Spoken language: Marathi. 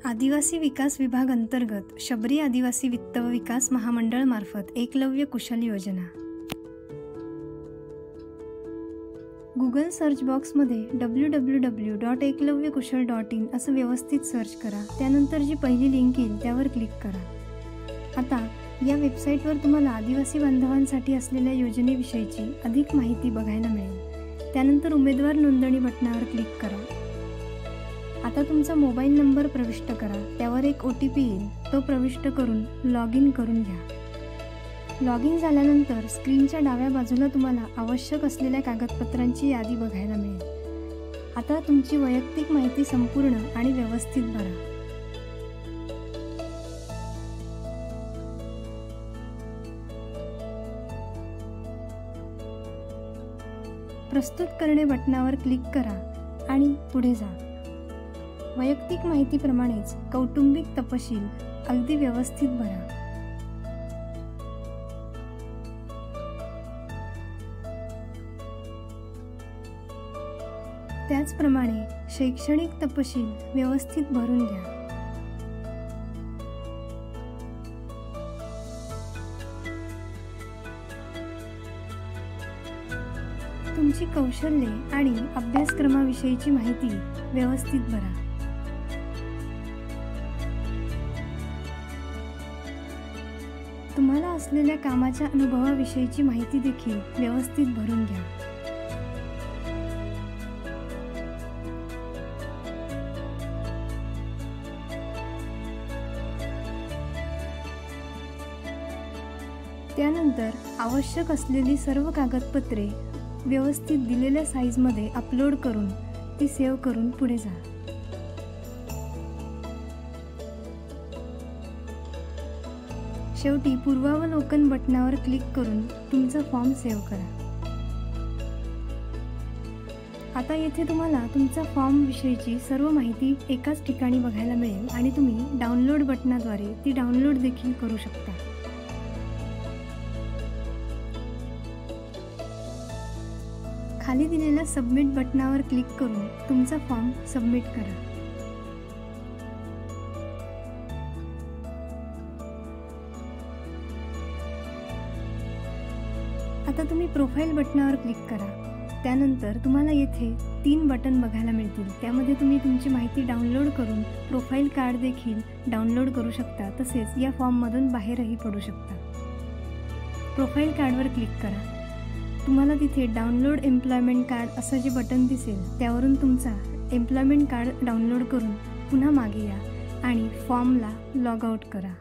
आदिवासी विकास विभाग अंतर्गत शबरी आदिवासी वित्त व विकास महामंडळ मार्फत एकलव्य कुशल योजना। गूगल सर्च बॉक्समध्ये www.eklavyakushal.in असं व्यवस्थित सर्च करा। त्यानंतर जी पहिली लिंक येईल त्यावर क्लिक करा। आता या वेबसाईटवर तुम्हाला आदिवासी बांधवांसाठी असलेल्या योजनेविषयीची अधिक माहिती बघायला मिळेल। त्यानंतर उमेदवार नोंदणी बटनावर क्लिक करा। आता तुमचा मोबाईल नंबर प्रविष्ट करा। त्यावर एक OTP येईल, तो प्रविष्ट करून लॉग इन करून घ्या। लॉग इन झाल्यानंतर स्क्रीनच्या डाव्या बाजूला तुम्हाला आवश्यक असलेल्या कागदपत्रांची यादी बघायला मिळेल। आता तुमची वैयक्तिक माहिती संपूर्ण आणि व्यवस्थित भरा। प्रस्तुत करणे बटनावर क्लिक करा आणि पुढे जा। वैयक्तिक माहितीप्रमाणेच कौटुंबिक तपशील अगदी व्यवस्थित भरा। त्याचप्रमाणे शैक्षणिक तपशील व्यवस्थित भरून घ्या। तुमची कौशल्ये आणि अभ्यासक्रमाविषयीची माहिती व्यवस्थित भरा। तुम्हाला असलेल्या कामाच्या अनुभवाविषयीची माहिती देखील व्यवस्थित भरून घ्या। त्यानंतर आवश्यक असलेली सर्व कागदपत्रे व्यवस्थित दिलेल्या साईजमध्ये अपलोड करून ती सेव्ह करून पुढे जा। शेवटी पूर्वावलोकन बटनावर क्लिक करून तुमचा फॉर्म सेव्ह करा। आता येथे तुम्हाला तुमचा फॉर्म विषयीची सर्व माहिती एकाच ठिकाणी बघायला मिळेल आणि तुम्ही डाउनलोड बटनाद्वारे ती डाउनलोड देखील करू शकता। खाली दिलेल्या सबमिट बटनावर क्लिक करून तुमचा फॉर्म सबमिट करा। आता तुम्ही प्रोफाईल बटनावर क्लिक करा। त्यानंतर तुम्हाला येथे 3 बटन बघायला मिळतील। त्यामध्ये तुम्ही तुमची माहिती डाउनलोड करून प्रोफाईल कार्ड देखील डाउनलोड करू शकता, तसेच या फॉर्ममधून बाहेरही पडू शकता। प्रोफाईल कार्डवर क्लिक करा। तुम्हाला तिथे डाउनलोड एम्प्लॉयमेंट कार्ड असं जे बटन दिसेल त्यावरून तुमचा एम्प्लॉयमेंट कार्ड डाउनलोड करून पुन्हा मागे या आणि फॉर्मला लॉग आउट करा।